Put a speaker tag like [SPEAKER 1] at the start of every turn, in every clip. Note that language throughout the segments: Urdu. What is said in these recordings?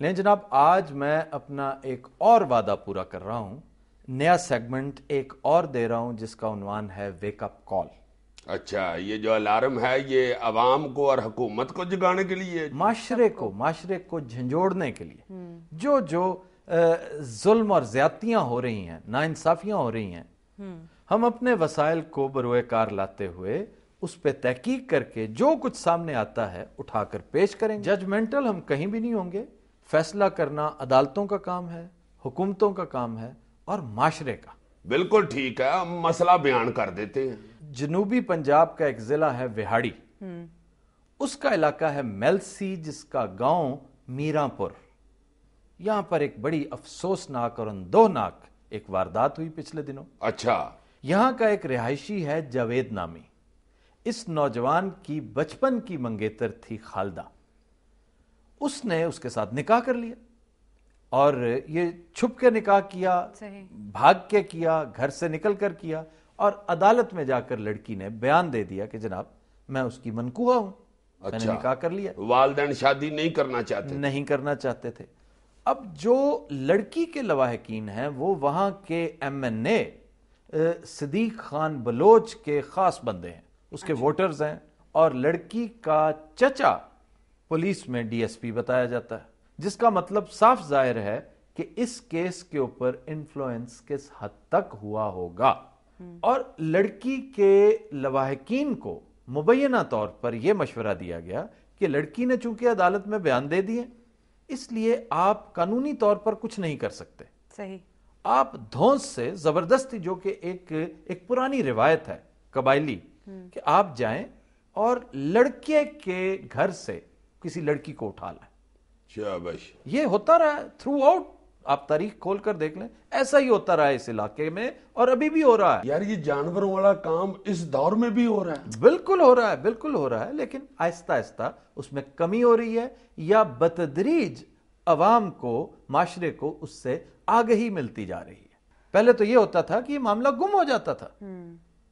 [SPEAKER 1] لیکن جناب آج میں اپنا ایک اور وعدہ پورا کر رہا ہوں، نیا سیگمنٹ ایک اور دے رہا ہوں جس کا عنوان ہے ویک اپ کال۔
[SPEAKER 2] اچھا، یہ جو الارم ہے یہ عوام کو اور حکومت کو جگانے کے لیے،
[SPEAKER 1] معاشرے کو جھنجھوڑنے کے لیے جو ظلم اور زیادتیاں ہو رہی ہیں، ناانصافیاں ہو رہی ہیں، ہم اپنے وسائل کو بروئے کار لاتے ہوئے اس پہ تحقیق کر کے جو کچھ سامنے آتا ہے اٹھا کر پیش کریں گے۔ ججمنٹل ہم کہیں بھی نہیں ہوں گے، فیصلہ کرنا عدالتوں کا کام ہے، حکومتوں کا کام ہے اور معاشرے کا۔
[SPEAKER 2] بالکل ٹھیک ہے، ہم مسئلہ بیان کر دیتے ہیں۔
[SPEAKER 1] جنوبی پنجاب کا ایک ضلع ہے وہاڑی، اس کا علاقہ ہے میلسی، جس کا گاؤں میراں پور۔ یہاں پر ایک بڑی افسوسناک اور اندوہناک ایک واردات ہوئی پچھلے دنوں۔
[SPEAKER 2] اچھا،
[SPEAKER 1] یہاں کا ایک رہائشی ہے جاوید نامی، اس نوجوان کی بچپن کی منگیتر تھی خالدہ۔ اس نے اس کے ساتھ نکاح کر لیا اور یہ چھپ کے نکاح کیا، بھاگ کے کیا، گھر سے نکل کر کیا، اور عدالت میں جا کر لڑکی نے بیان دے دیا کہ جناب میں اس کی منکوحہ ہوں، میں نے نکاح کر لیا۔
[SPEAKER 2] والدین شادی نہیں کرنا چاہتے
[SPEAKER 1] تھے۔ اب جو لڑکی کے لواحقین ہیں وہ وہاں کے ایم این اے صدیق خان بلوچ کے خاص بندے ہیں، اس کے ووٹرز ہیں، اور لڑکی کا چچا پولیس میں ڈی ایس پی بتایا جاتا ہے، جس کا مطلب صاف ظاہر ہے کہ اس کیس کے اوپر انفلوئنس کس حد تک ہوا ہوگا۔ اور لڑکی کے لواحقین کو مبینہ طور پر یہ مشورہ دیا گیا کہ لڑکی نے چونکہ عدالت میں بیان دے دیے، اس لیے آپ قانونی طور پر کچھ نہیں کر سکتے۔
[SPEAKER 3] صحیح،
[SPEAKER 1] آپ دھونس سے زبردستی، جو کہ ایک پرانی روایت ہے قبائلی، کہ آپ جائیں اور لڑکے کے گھر سے کسی لڑکی کو اٹھا لائیں۔
[SPEAKER 2] شاباش،
[SPEAKER 1] یہ ہوتا رہا ہے تھرو آؤٹ، آپ تاریخ کھول کر دیکھ لیں، ایسا ہی ہوتا رہا ہے اس علاقے میں اور ابھی بھی ہو رہا ہے۔
[SPEAKER 2] یار یہ جانوروں والا کام اس دور میں بھی ہو رہا ہے؟
[SPEAKER 1] بالکل ہو رہا ہے، لیکن آہستہ آہستہ اس میں کمی ہو رہی ہے، یا بتدریج عوام کو، معاشرے کو اس سے آگہی ملتی جا رہی ہے۔ پہلے تو یہ ہوتا تھا کہ یہ معاملہ گم ہو جاتا تھا،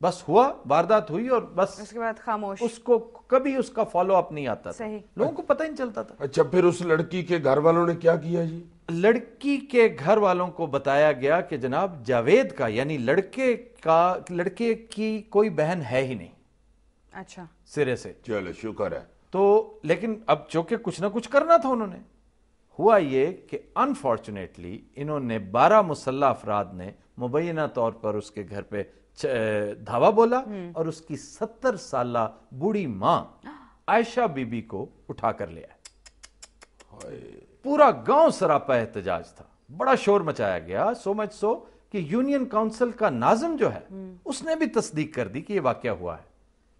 [SPEAKER 1] بس ہوا، واردات ہوئی اور بس
[SPEAKER 3] اس کے بعد خاموش،
[SPEAKER 1] اس کو کبھی اس کا فالو اپ نہیں آتا تھا،
[SPEAKER 3] صحیح،
[SPEAKER 1] لوگوں کو پتہ ہی نہیں چلتا تھا۔
[SPEAKER 2] اچھا، پھر اس لڑکی کے گھر والوں نے کیا کیا جی؟
[SPEAKER 1] لڑکی کے گھر والوں کو بتایا گیا کہ جناب جاوید کا، یعنی لڑکے کی کوئی بہن ہے ہی نہیں،
[SPEAKER 3] اچھا،
[SPEAKER 1] سرے سے۔
[SPEAKER 2] چلو شکر ہے۔
[SPEAKER 1] تو لیکن اب چونکہ کچھ نہ کچھ کرنا تھا انہوں نے، ہوا یہ کہ انفارچونیٹلی انہوں نے 12 مسلح افراد نے مبینہ طور پر اس کے گھر پہ دھاوا بولا اور اس کی 70 سالہ بوڑھی ماں عائشہ بی بی کو اٹھا کر لے آئے۔ پورا گاؤں سراپا احتجاج تھا، بڑا شور مچایا گیا، سو مچ سو کہ یونین کاؤنسل کا ناظم جو ہے اس نے بھی تصدیق کر دی کہ یہ واقعہ ہوا ہے،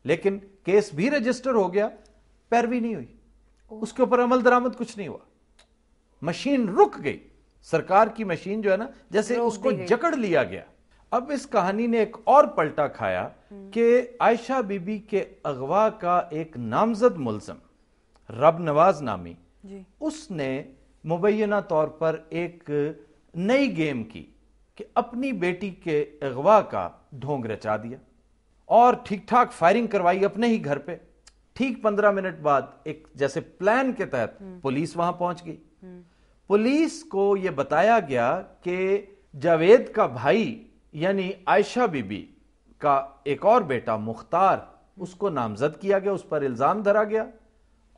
[SPEAKER 1] لیکن کیس بھی رجسٹر ہو گیا، پیروی نہیں ہوئی، اس کے اوپر عمل درآمد کچھ نہیں ہوا، مشین رک گئی، سرکار کی مشین جو ہے نا جیسے اس کو جکڑ لیا گیا۔ اب اس کہانی نے ایک اور پلٹا کھایا کہ عائشہ بی بی کے اغوا کا ایک نامزد ملزم رب نواز نامی، اس نے مبینہ طور پر ایک نئی گیم کی کہ اپنی بیٹی کے اغوا کا ڈھونگ رچا دیا اور ٹھیک ٹھاک فائرنگ کروائی اپنے ہی گھر پہ۔ ٹھیک 15 منٹ بعد ایک جیسے پلان کے تحت پولیس وہاں پہنچ گئی۔ پولیس کو یہ بتایا گیا کہ جاوید کا بھائی یعنی عائشہ بی بی کا ایک اور بیٹا مختار، اس کو نامزد کیا گیا، اس پر الزام دھرا گیا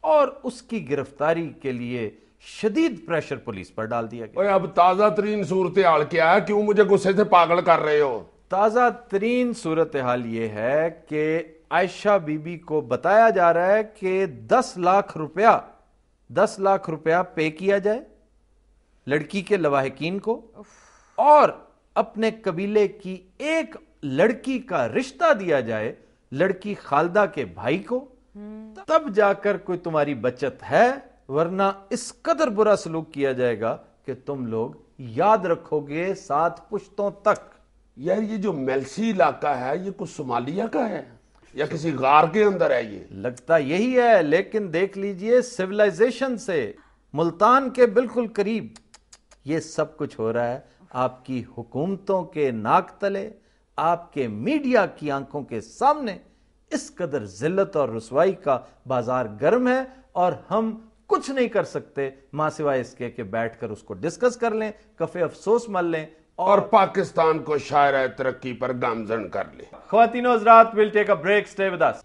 [SPEAKER 1] اور اس کی گرفتاری کے لیے شدید پریشر پولیس پر ڈال دیا گیا۔
[SPEAKER 2] اب تازہ ترین صورتحال کیا ہے؟ کیوں مجھے غصے سے پاگل کر رہے ہو؟
[SPEAKER 1] تازہ ترین صورتحال یہ ہے کہ عائشہ بی بی کو بتایا جا رہا ہے کہ 10 لاکھ روپیہ پے کیا جائے لڑکی کے لواحقین کو، اور اپنے قبیلے کی ایک لڑکی کا رشتہ دیا جائے لڑکی خالدہ کے بھائی کو، تب جا کر کوئی تمہاری بچت ہے، ورنہ اس قدر برا سلوک کیا جائے گا کہ تم لوگ یاد رکھو گے 7 پشتوں تک۔
[SPEAKER 2] یار یہ جو میلسی علاقہ ہے یہ کچھ صومالیہ کا ہے یا کسی غار کے اندر ہے؟ یہ
[SPEAKER 1] لگتا یہی ہے، لیکن دیکھ لیجئے سویلائزیشن سے ملتان کے بالکل قریب یہ سب کچھ ہو رہا ہے، آپ کی حکومتوں کے ناک تلے، آپ کے میڈیا کی آنکھوں کے سامنے۔ اس قدر ذلت اور رسوائی کا بازار گرم ہے اور ہم کچھ نہیں کر سکتے ماں سوائے اس کے کہ بیٹھ کر اس کو ڈسکس کر لیں, کفے افسوس مل لیں
[SPEAKER 2] اور پاکستان کو شاہراہ ترقی پر گامزن کر لیں.
[SPEAKER 1] خواتین و حضرات, we'll take a break, stay with us.